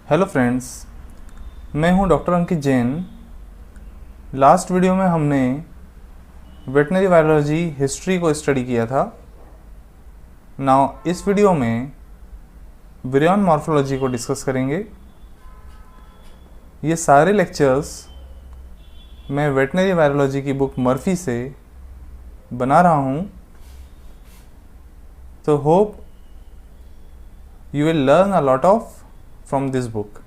Hello friends, मैं हूं doctor अंकित Jain. Last video में हमने वेटनरी बायोलॉजी हिस्ट्री को स्टडी किया था। नाउ इस वीडियो में विरियन मॉर्फोलॉजी को डिस्कस करेंगे। ये सारे लेक्चर्स मैं वेटनरी बायोलॉजी की बुक मर्फी से बना रहा हूं, तो hope you will learn a lot of from this book.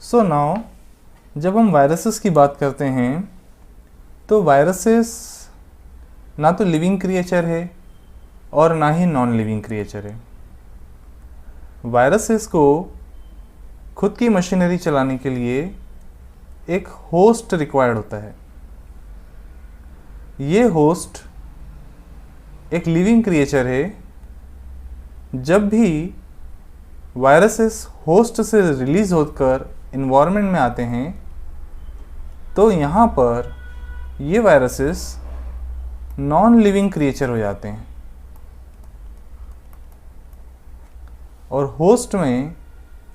So now जब हम वायरसेस की बात करते हैं तो वायरसेस ना तो लिविंग क्रिएचर है और ना ही नॉन लिविंग क्रिएचर है। वायरसेस को खुद की मशीनरी चलाने के लिए एक होस्ट रिक्वायर्ड होता है। ये होस्ट एक लिविंग क्रिएचर है। जब भी वायरसेस होस्ट से रिलीज होकर इन्वायरमेंट में आते हैं तो यहाँ पर ये वायरसेस नॉन लिविंग क्रिएचर हो जाते हैं और होस्ट में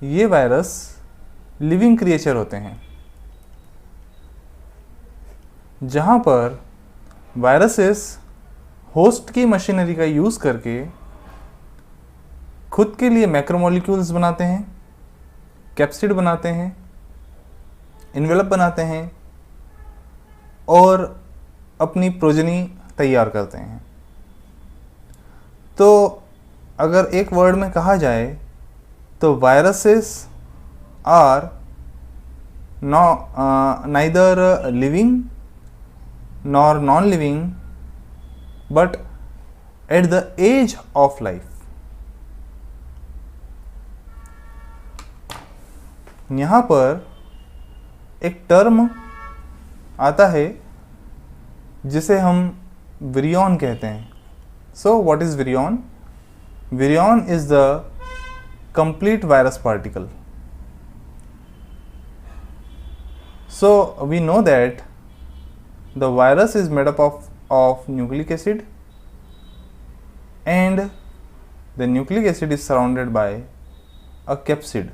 ये वायरस लिविंग क्रिएचर होते हैं। जहाँ पर वायरसेस होस्ट की मशीनरी का यूज़ करके खुद के लिए मैक्रोमोलिक्यूल्स बनाते हैं, कैप्सिड बनाते हैं, इन्वेलप बनाते हैं और अपनी प्रोजनी तैयार करते हैं। तो अगर एक वर्ड में कहा जाए तो viruses are neither living nor non living but at the edge of life. यहाँ पर एक टर्म आता है जिसे हम विरियन कहते हैं। So what is virion? Virion is the complete virus particle. So we know that the virus is made up of nucleic acid and the nucleic acid is surrounded by a capsid.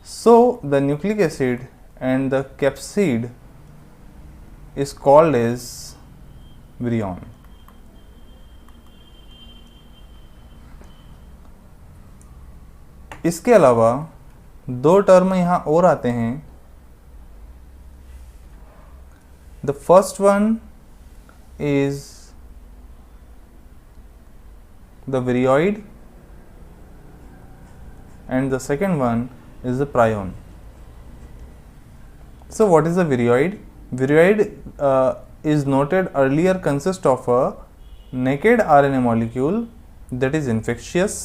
So the nucleic acid and the capsid is called as virion. इसके अलावा दो term यहाँ और आते हैं। The first one is the virioid and the second one is the prion. So what is the virioid? Virioid is noted earlier consists of a naked RNA molecule that is infectious.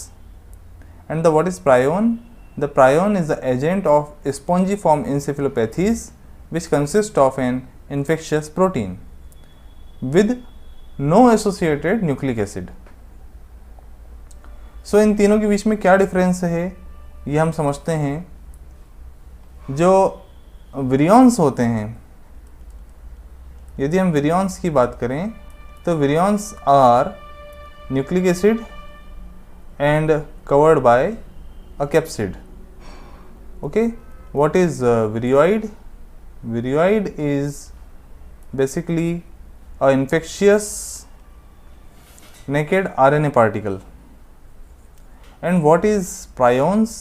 And the what is prion? The prion is the agent of spongiform encephalopathies which consist of an infectious protein with no associated nucleic acid. So इन तीनों के बीच में क्या difference है ये हम समझते हैं। जो विरियंस होते हैं, यदि हम विरियंस की बात करें तो virions are nucleic acid and covered by a capsid. Okay, what is viroid? Virioid is basically a infectious naked RNA particle. And what is prions?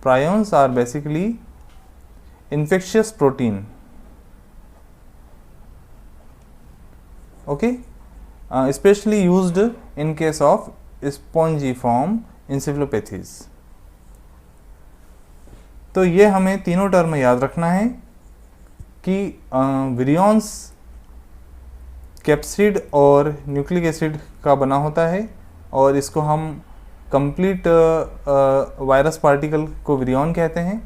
Prions are basically infectious protein. Okay, especially used in case of spongiform encephalopathies. तो ये हमें तीनों term याद रखना है कि virions capsid और nucleic acid का बना होता है और इसको हम कंप्लीट वायरस पार्टिकल को विरियन कहते हैं।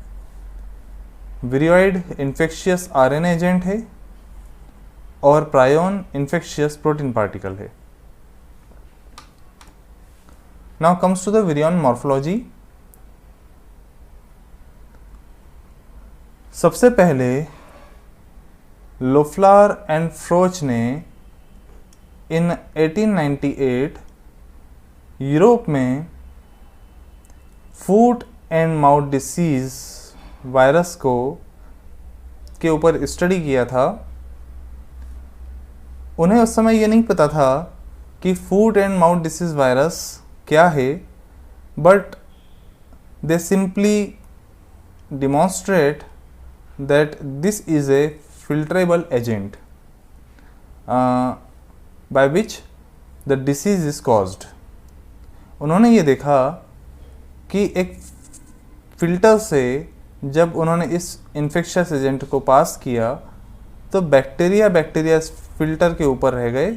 विरियोइड इन्फेक्शियस आरएनए एजेंट है और प्रायोन इन्फेक्शियस प्रोटीन पार्टिकल है। Now comes to the virion morphology. सबसे पहले लोफ्लार एंड फ्रोच ने इन 1898 यूरोप में foot and mouth disease virus के ऊपर स्टडी किया था। उन्हें उस समय ये नहीं पता था कि foot and mouth disease virus क्या है, but they simply demonstrate that this is a filtrable agent by which the disease is caused। उन्होंने ये देखा कि एक फिल्टर से जब उन्होंने इस इन्फेक्शियस एजेंट को पास किया तो बैक्टीरिया फिल्टर के ऊपर रह गए,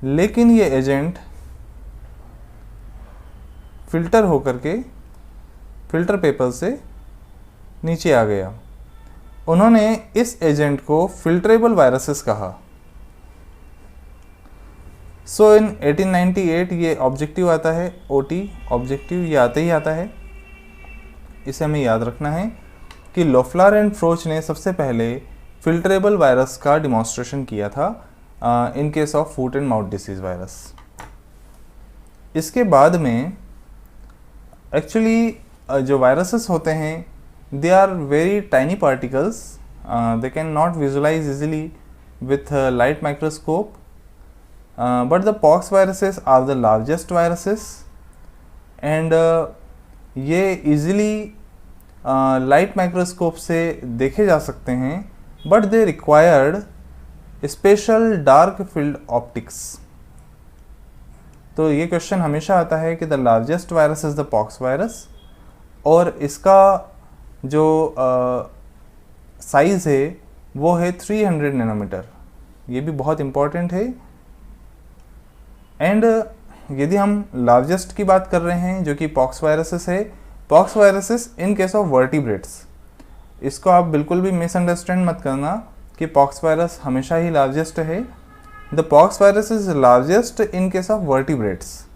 लेकिन ये एजेंट फिल्टर होकर के फिल्टर पेपर से नीचे आ गया। उन्होंने इस एजेंट को फिल्ट्रेबल वायरसेस कहा। सो इन 1898 ये ऑब्जेक्टिव आता है, ओटी ऑब्जेक्टिव ये आते ही आता है। इसे हमें याद रखना है कि लोफ्लार एंड फ्रोच ने सबसे पहले फिल्ट्रेबल वायरस का डिमॉन्स्ट्रेशन किया था इन case of foot and mouth disease virus. इसके बाद में एक्चुअली जो वायरसेस होते हैं they are very tiny particles, they cannot visualize easily with light microscope, but the pox viruses are the largest viruses and ये easily light microscope से देखे जा सकते हैं, but they required special dark field optics। तो ये question हमेशा आता है कि the largest virus is the pox virus, और इसका जो साइज़ है वो है 300 नैनोमीटर। ये भी बहुत इम्पॉर्टेंट है। एंड यदि हम लार्जेस्ट की बात कर रहे हैं जो कि पॉक्स वायरसेस है, pox viruses in case of vertebrates, इसको आप बिल्कुल भी मिसअंडरस्टैंड मत करना कि पॉक्स वायरस हमेशा ही लार्जेस्ट है। The pox virus is largest in case of vertebrates.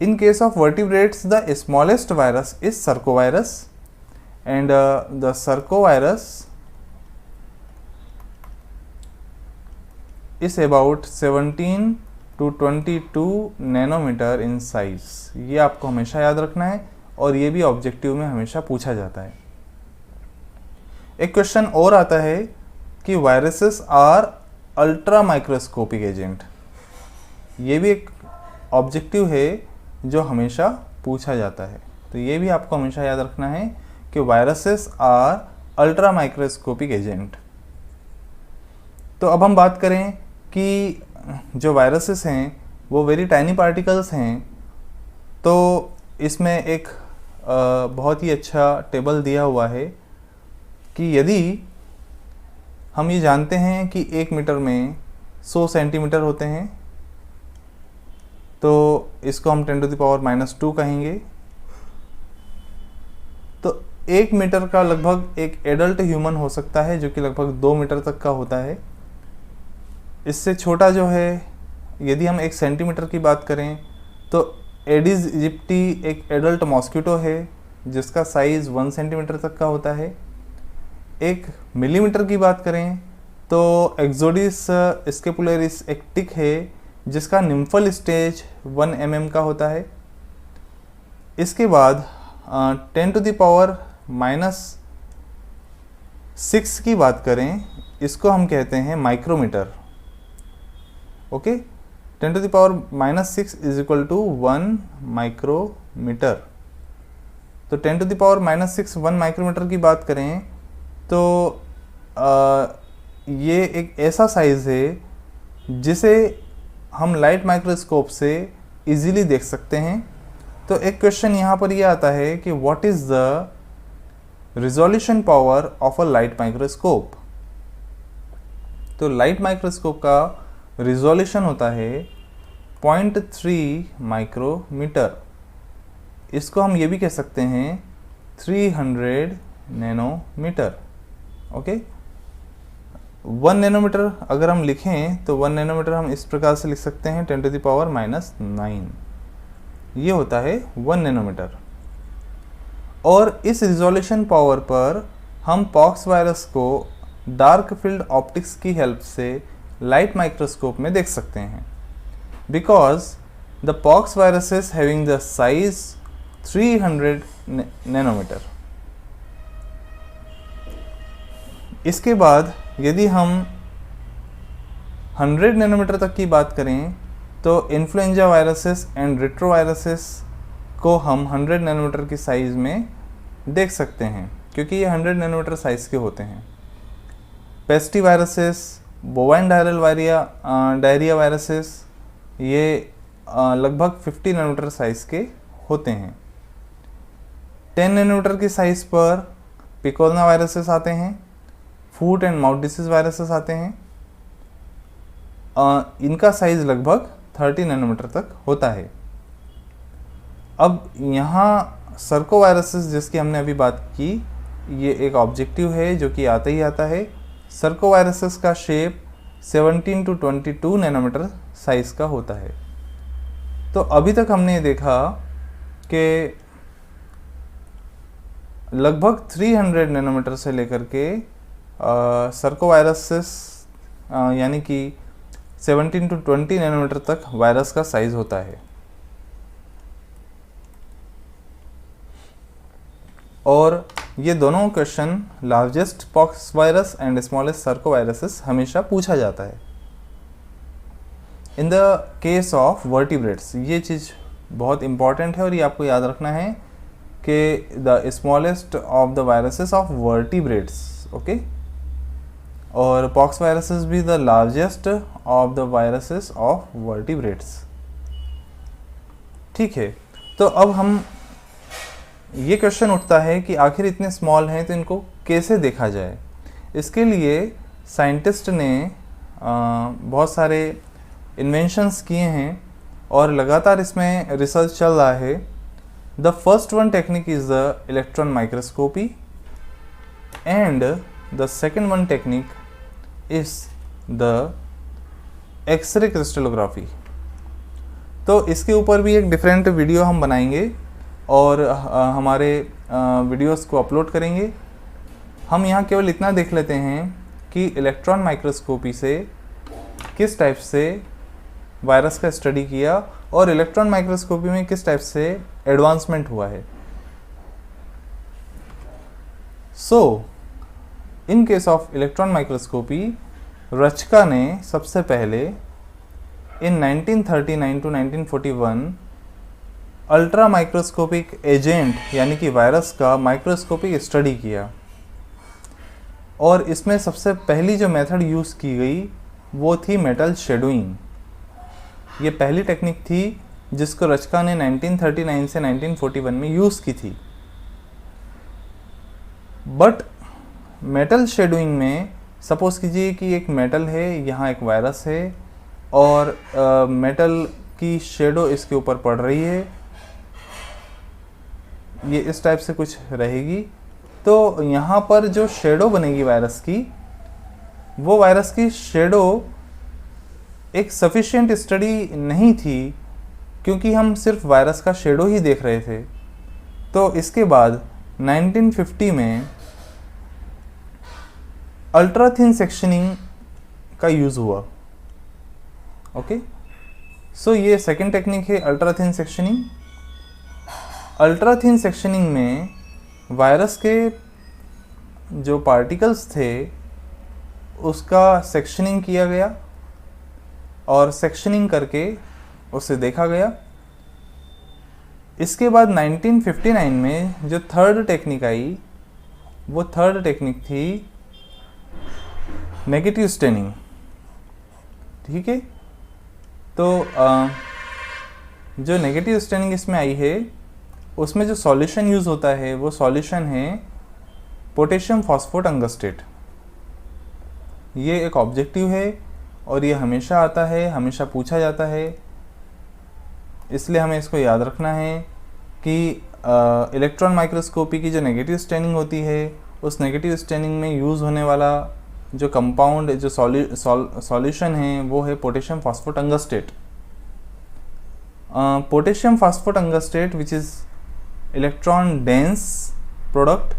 In case of vertebrates the smallest virus is circovirus and the circovirus is about 17 to 22 nanometre in size. ये आपको हमेशा याद रखना है और ये भी ऑब्जेक्टिव में हमेशा पूछा जाता है। एक क्वेश्चन और आता है कि viruses are ultra microscopic agent. ये भी एक ऑब्जेक्टिव है जो हमेशा पूछा जाता है, तो ये भी आपको हमेशा याद रखना है कि viruses are ultra microscopic agent. तो अब हम बात करें कि जो वायरसेस हैं वो वेरी टाइनी पार्टिकल्स हैं, तो इसमें एक बहुत ही अच्छा टेबल दिया हुआ है कि यदि हम ये जानते हैं कि 1 मीटर में 100 सेंटीमीटर होते हैं, तो इसको हम 10⁻⁻² कहेंगे। तो 1 मीटर का लगभग एक एडल्ट ह्यूमन हो सकता है जो कि लगभग 2 मीटर तक का होता है। इससे छोटा जो है, यदि हम 1 सेंटीमीटर की बात करें तो एडिस इजिप्टी एक एडल्ट मॉस्किटो है जिसका साइज़ 1 सेंटीमीटर तक का होता है। 1 मिलीमीटर की बात करें तो एक्सोडिस स्केपुलरिस एक टिक है जिसका निम्फल स्टेज 1 mm का होता है। इसके बाद 10⁻⁻⁶ की बात करें, इसको हम कहते हैं micrometre. Okay, 10⁻⁻⁶ is equal to 1 micrometre. तो 10⁻⁻⁶ 1 माइक्रोमीटर की बात करें तो ये एक ऐसा साइज़ है जिसे हम लाइट माइक्रोस्कोप से इजीली देख सकते हैं। तो एक क्वेश्चन यहाँ पर ये आता है कि what is the resolution power of a light microscope. तो लाइट माइक्रोस्कोप का रिजोल्यूशन होता है 0.3 माइक्रोमीटर। इसको हम ये भी कह सकते हैं 300 नैनोमीटर। ओके, 1 नैनोमीटर अगर हम लिखें तो 1 नैनोमीटर हम इस प्रकार से लिख सकते हैं 10⁻⁹ ये होता है 1 नैनोमीटर। और इस रिजोल्यूशन पावर पर हम पॉक्स वायरस को डार्क फील्ड ऑप्टिक्स की हेल्प से लाइट माइक्रोस्कोप में देख सकते हैं, because the pox viruses having the size 300 nanometre. इसके बाद यदि हम 100 नैनोमीटर तक की बात करें तो इन्फ्लुएंजा वायरसेस एंड रेट्रोवायरसेस को हम 100 नैनोमीटर की साइज़ में देख सकते हैं, क्योंकि ये 100 नैनोमीटर साइज़ के होते हैं। Pestiviruses, bovine diarrhoea viruses ये लगभग 50 नैनोमीटर साइज़ के होते हैं। 10 नैनोमीटर की साइज़ पर पिकोना वायरसेस आते हैं, foot and mouth disease viruses आते हैं। इनका साइज़ लगभग 30 नैनोमीटर तक होता है। अब यहाँ सर्कोवायरसेस जिसकी हमने अभी बात की, ये एक ऑब्जेक्टिव है जो कि आता ही आता है। सर्कोवायरसेस का शेप 17 to 22 नैनोमीटर साइज़ का होता है। तो अभी तक हमने देखा कि लगभग 300 नैनोमीटर से लेकर के सर्कोवायरसेस यानी कि 17 to 20 नैनोमीटर तक वायरस का साइज होता है। और ये दोनों question largest pox virus and smallest circoviruses हमेशा पूछा जाता है। In the case of vertebrates ये चीज़ बहुत इंपॉर्टेंट है और ये आपको याद रखना है कि the smallest of the viruses of vertebrates, okay, और पॉक्स वायरसेस भी the largest of the viruses of vertebrates. ठीक है, तो अब हम ये क्वेश्चन उठता है कि आखिर इतने स्मॉल हैं तो इनको कैसे देखा जाए। इसके लिए साइंटिस्ट ने बहुत सारे इन्वेंशंस किए हैं और लगातार इसमें रिसर्च चल रहा है। The first one technique is the electron microscopy and the second one technique is the X-ray crystallography. तो इसके ऊपर भी एक डिफरेंट वीडियो हम बनाएंगे और हमारे वीडियोस को अपलोड करेंगे। हम यहाँ केवल इतना देख लेते हैं कि इलेक्ट्रॉन माइक्रोस्कोपी से किस टाइप से वायरस का स्टडी किया और इलेक्ट्रॉन माइक्रोस्कोपी में किस टाइप से एडवांसमेंट हुआ है। So in case of electron microscopy Ruska ने सबसे पहले in 1939 to 1941 ultra microscopic agent यानी कि वायरस का माइक्रोस्कोपिक स्टडी किया और इसमें सबसे पहली जो मेथड यूज़ की गई वो थी मेटल शेडोइंग। ये पहली टेक्निक थी जिसको रचका ने 1939 से 1941 में यूज़ की थी। बट मेटल शेडोइंग में सपोज़ कीजिए कि एक मेटल है, यहाँ एक वायरस है और मेटल की शेडो इसके ऊपर पड़ रही है, ये इस टाइप से कुछ रहेगी। तो यहाँ पर जो शेडो बनेगी वायरस की, वो वायरस की शेडो एक सफिशिएंट स्टडी नहीं थी क्योंकि हम सिर्फ वायरस का शेडो ही देख रहे थे। तो इसके बाद 1950 में अल्ट्रा थिन सेक्शनिंग का यूज़ हुआ। ओके, सो ये सेकेंड टेक्निक है ultra thin sectioning. Ultra thin sectioning में वायरस के जो पार्टिकल्स थे उसका सेक्शनिंग किया गया और सेक्शनिंग करके उसे देखा गया। इसके बाद 1959 में जो थर्ड टेक्निक आई वो थर्ड टेक्निक थी नेगेटिव स्टेनिंग। ठीक है, तो जो नेगेटिव स्टेनिंग इसमें आई है उसमें जो सॉल्यूशन यूज़ होता है वो सॉल्यूशन है पोटेशियम फॉस्फोट अंगस्टेट। ये एक ऑब्जेक्टिव है और ये हमेशा आता है, हमेशा पूछा जाता है, इसलिए हमें इसको याद रखना है कि इलेक्ट्रॉन माइक्रोस्कोपी की जो नेगेटिव स्टेनिंग होती है उस नेगेटिव स्टेनिंग में यूज़ होने वाला जो कंपाउंड जो सॉल्यूशन है वो है potassium phosphotungstate. Potassium phosphotungstate which is electron dense product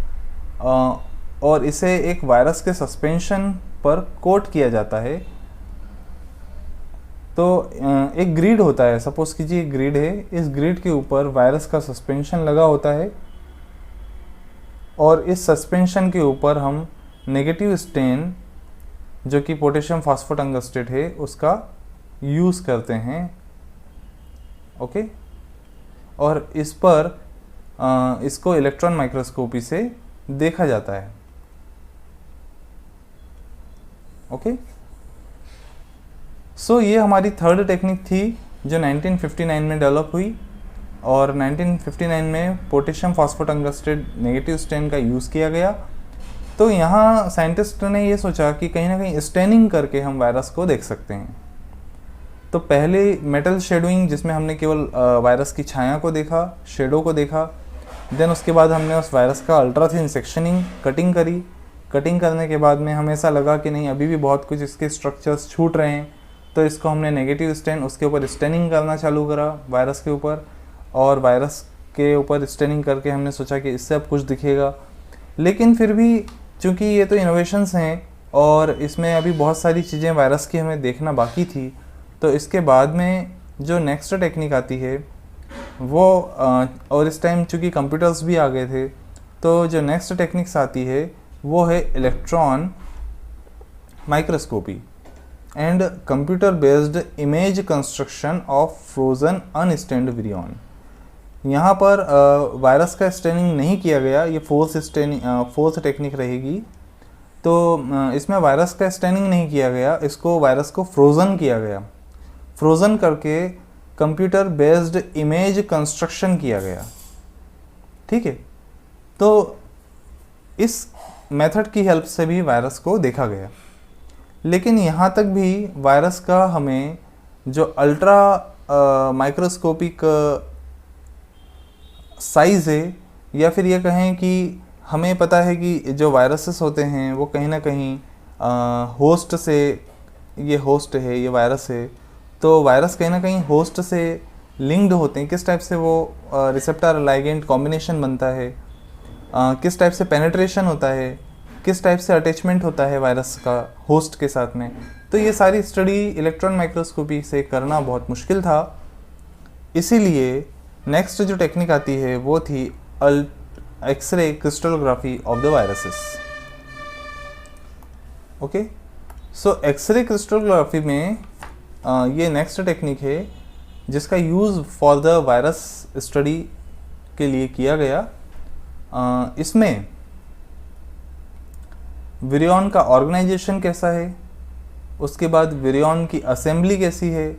और इसे एक वायरस के सस्पेंशन पर कोट किया जाता है। तो एक ग्रिड होता है, सपोज कीजिए एक ग्रिड है, इस ग्रिड के ऊपर वायरस का सस्पेंशन लगा होता है और इस सस्पेंशन के ऊपर हम नेगेटिव स्टेन जो कि पोटेशियम फास्फोटंगस्टेट है उसका यूज़ करते हैं। ओके, और इस पर इसको इलेक्ट्रॉन माइक्रोस्कोपी से देखा जाता है। ओके, सो ये हमारी थर्ड टेक्निक थी जो 1959 में डेवलप हुई और 1959 में पोटेशियम फास्फोटंगस्टेट नेगेटिव स्टेन का यूज़ किया गया। तो यहाँ साइंटिस्ट ने ये सोचा कि कहीं ना कहीं स्टेनिंग करके हम वायरस को देख सकते हैं। तो पहले मेटल शेडोइंग जिसमें हमने केवल वायरस की छाया को देखा, शेडो को देखा, देन उसके बाद हमने उस वायरस का अल्ट्रा थिन सेक्शनिंग कटिंग करी। कटिंग करने के बाद में हमें ऐसा लगा कि नहीं अभी भी बहुत कुछ इसके स्ट्रक्चर्स छूट रहे हैं, तो इसको हमने नेगेटिव स्टेन उसके ऊपर स्टेनिंग करना चालू करा वायरस के ऊपर, और वायरस के ऊपर स्टेनिंग करके हमने सोचा कि इससे अब कुछ दिखेगा। लेकिन फिर भी चूँकि ये तो इनोवेशंस हैं और इसमें अभी बहुत सारी चीज़ें वायरस की हमें देखना बाकी थी, तो इसके बाद में जो नेक्स्ट टेक्निक आती है वो और इस टाइम चूँकि कंप्यूटर्स भी आ गए थे, तो जो नेक्स्ट टेक्निक्स आती है वो है electron microscopy and computer based image construction of frozen unstained virion. यहाँ पर वायरस का स्टेनिंग नहीं किया गया, ये फोर्स टेक्निक रहेगी। तो इसमें वायरस का स्टेनिंग नहीं किया गया, इसको वायरस को फ्रोज़न किया गया, फ्रोज़न करके कंप्यूटर बेस्ड इमेज कंस्ट्रक्शन किया गया। ठीक है, तो इस मेथड की हेल्प से भी वायरस को देखा गया। लेकिन यहाँ तक भी वायरस का हमें जो अल्ट्रा माइक्रोस्कोपिक साइज़ है, या फिर ये कहें कि हमें पता है कि जो वायरसेस होते हैं वो कहीं ना कहीं होस्ट से, ये होस्ट है, ये वायरस है, तो वायरस कहीं ना कहीं होस्ट से लिंक्ड होते हैं। किस टाइप से वो रिसेप्टर लाइगेंड कॉम्बिनेशन बनता है, किस टाइप से पेनिट्रेशन होता है, किस टाइप से अटैचमेंट होता है वायरस का होस्ट के साथ में, तो ये सारी स्टडी इलेक्ट्रॉन माइक्रोस्कोपी से करना बहुत मुश्किल था। इसीलिए नेक्स्ट जो टेक्निक आती है वो थी X-ray crystallography of the viruses. Okay, so X-ray crystallography में ये नेक्स्ट टेक्निक है जिसका use for the virus study के लिए किया गया। इसमें विरियन का ऑर्गेनाइजेशन कैसा है, उसके बाद विरियन की असेंबली कैसी है,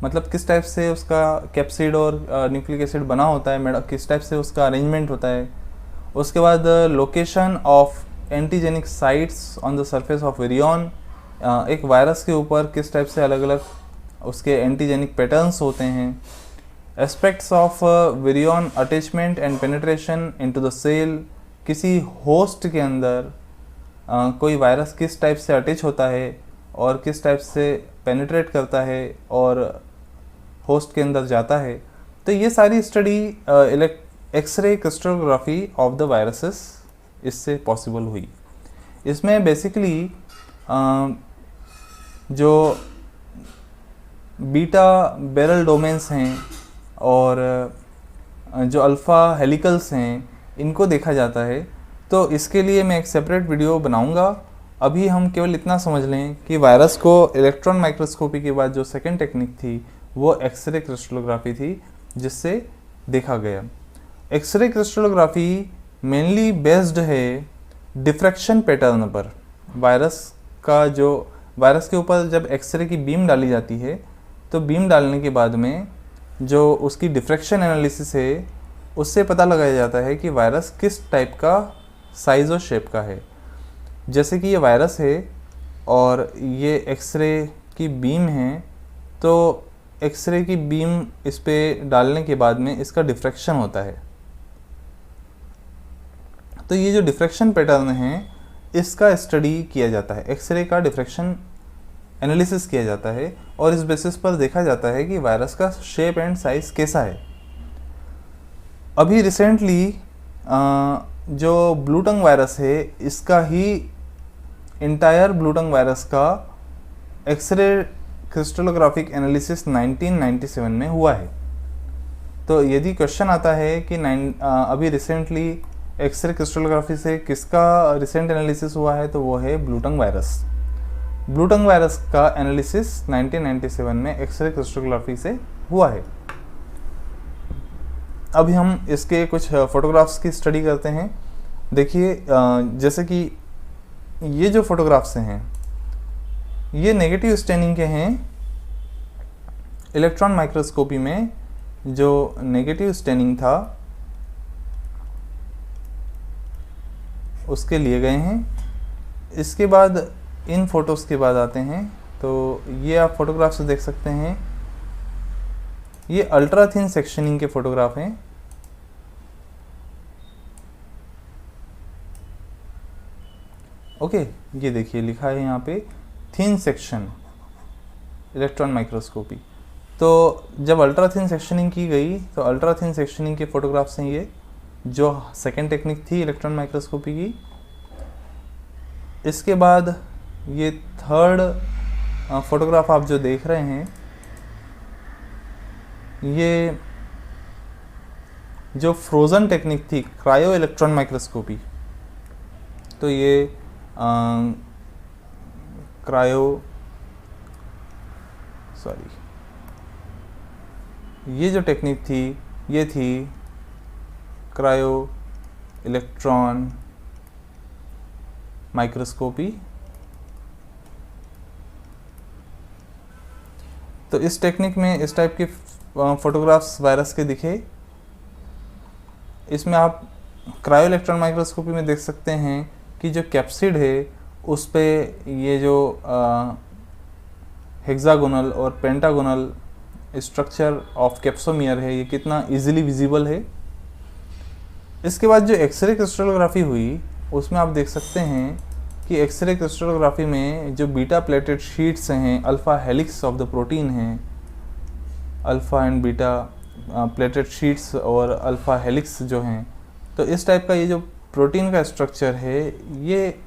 मतलब किस टाइप से उसका कैप्सिड और न्यूक्लिक एसिड बना होता है, किस टाइप से उसका अरेंजमेंट होता है, उसके बाद location of antigenic sites on the surface of virion, एक वायरस के ऊपर किस टाइप से अलग अलग उसके एंटीजेनिक पैटर्न्स होते हैं, aspects of virion attachment and penetration into the cell, किसी होस्ट के अंदर कोई वायरस किस टाइप से अटैच होता है और किस टाइप से पेनिट्रेट करता है और होस्ट के अंदर जाता है। तो ये सारी study X-ray crystallography of the viruses इससे पॉसिबल हुई। इसमें बेसिकली जो बीटा बैरल डोमेन्स हैं और जो अल्फ़ा हेलिकल्स हैं इनको देखा जाता है। तो इसके लिए मैं एक सेपरेट वीडियो बनाऊंगा। अभी हम केवल इतना समझ लें कि वायरस को इलेक्ट्रॉन माइक्रोस्कोपी के बाद जो सेकेंड टेक्निक थी वो एक्सरे क्रिस्टलोग्राफी थी जिससे देखा गया। एक्सरे क्रिस्टलोग्राफी मेनली बेस्ड है डिफ्रैक्शन पैटर्न पर। वायरस के ऊपर जब एक्सरे की बीम डाली जाती है तो बीम डालने के बाद में जो उसकी डिफ्रैक्शन एनालिसिस है उससे पता लगाया जाता है कि वायरस किस टाइप का साइज़ और शेप का है। जैसे कि ये वायरस है और ये एक्सरे की बीम है, तो एक्सरे की बीम इस पे डालने के बाद में इसका डिफ्रैक्शन होता है। तो ये जो डिफ्रैक्शन पैटर्न है इसका स्टडी किया जाता है, एक्सरे का डिफ्रैक्शन एनालिसिस किया जाता है और इस बेसिस पर देखा जाता है कि वायरस का शेप एंड साइज़ कैसा है। अभी रिसेंटली जो ब्लूटंग वायरस है इसका ही इंटायर ब्लूटंग वायरस का एक्सरे क्रिस्टलोग्राफिक एनालिसिस 1997 में हुआ है। तो यदि क्वेश्चन आता है कि अभी रिसेंटली एक्सरे क्रिस्टलोग्राफी से किसका रिसेंट एनालिसिस हुआ है, तो वो है ब्लूटंग वायरस। ब्लूटंग वायरस का एनालिसिस 1997 में एक्सरे क्रिस्टलोग्राफी से हुआ है। अभी हम इसके कुछ फोटोग्राफ्स की स्टडी करते हैं। देखिए, जैसे कि ये जो फोटोग्राफ्स हैं ये नेगेटिव स्टेनिंग के हैं। इलेक्ट्रॉन माइक्रोस्कोपी में जो नेगेटिव स्टेनिंग था उसके लिए गए हैं। इसके बाद इन फोटोज़ के बाद आते हैं, तो ये आप फोटोग्राफ्स देख सकते हैं। ये अल्ट्रा थिन सेक्शनिंग के फोटोग्राफ हैं। ओके, ये देखिए लिखा है यहाँ पे थिन सेक्शन इलेक्ट्रॉन माइक्रोस्कोपी। तो जब अल्ट्रा थिन सेक्शनिंग की गई तो अल्ट्रा थिन सेक्शनिंग के फोटोग्राफ्स हैं ये, जो सेकेंड टेक्निक थी इलेक्ट्रॉन माइक्रोस्कोपी की। इसके बाद ये थर्ड फोटोग्राफ आप जो देख रहे हैं, ये जो फ्रोज़न टेक्निक थी क्रायो इलेक्ट्रॉन माइक्रोस्कोपी। तो ये ये जो टेक्निक थी ये थी क्रायो इलेक्ट्रॉन माइक्रोस्कोपी। तो इस टेक्निक में इस टाइप के फोटोग्राफ्स वायरस के दिखे। इसमें आप क्रायो इलेक्ट्रॉन माइक्रोस्कोपी में देख सकते हैं कि जो कैप्सिड है उस पे ये जो हेक्सागोनल और पेंटागोनल स्ट्रक्चर ऑफ कैप्सोमियर है, ये कितना इजीली विजिबल है। इसके बाद जो एक्सरे क्रिस्टलोग्राफी हुई उसमें आप देख सकते हैं कि एक्सरे क्रिस्टलोग्राफी में जो बीटा प्लेटेड शीट्स हैं, alpha helix of the protein हैं, alpha and beta pleated sheets और अल्फ़ा हेलिक्स जो हैं, तो इस टाइप का ये जो प्रोटीन का स्ट्रक्चर है ये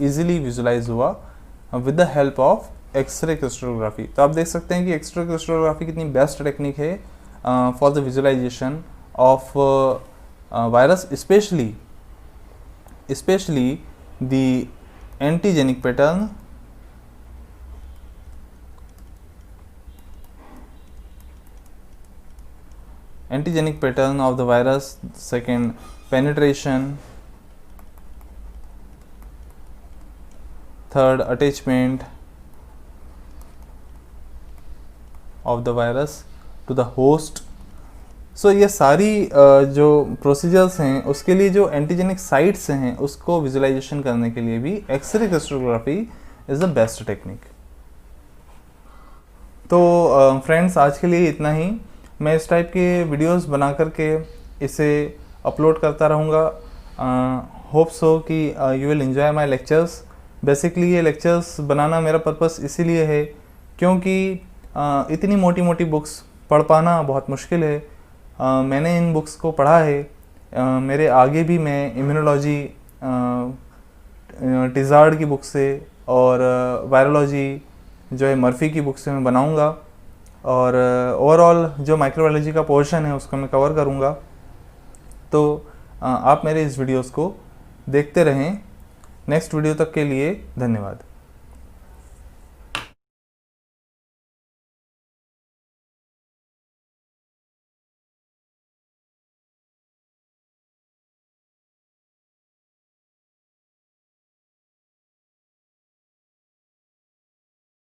इजीली विजुलाइज हुआ with the help of X-ray crystallography. तो आप देख सकते हैं कि एक्सरे क्रिस्टलोग्राफी कितनी बेस्ट टेक्निक है for the visualisation of virus, especially the antigenic pattern of the virus, second penetration, third attachment of the virus to the host। सो ये सारी जो प्रोसीजर्स हैं उसके लिए जो एंटीजेनिक साइट्स हैं उसको विजुलाइजेशन करने के लिए भी X-ray crystallography is the best technique. तो फ्रेंड्स, आज के लिए इतना ही। मैं इस टाइप के वीडियोस बना करके इसे अपलोड करता रहूँगा। होप सो कि you will enjoy my lectures. Basically ये लेक्चर्स बनाना मेरा पर्पस इसीलिए है क्योंकि इतनी मोटी मोटी बुक्स पढ़ पाना बहुत मुश्किल है। मैंने इन बुक्स को पढ़ा है। मेरे आगे भी मैं इम्यूनोलॉजी टिज़ार्ड की बुक से और वायरोलॉजी जो है मर्फी की बुक से मैं बनाऊंगा, और ओवरऑल जो माइक्रोबायोलॉजी का पोर्शन है उसको मैं कवर करूंगा। तो आप मेरे इस वीडियोस को देखते रहें। नेक्स्ट वीडियो तक के लिए धन्यवाद।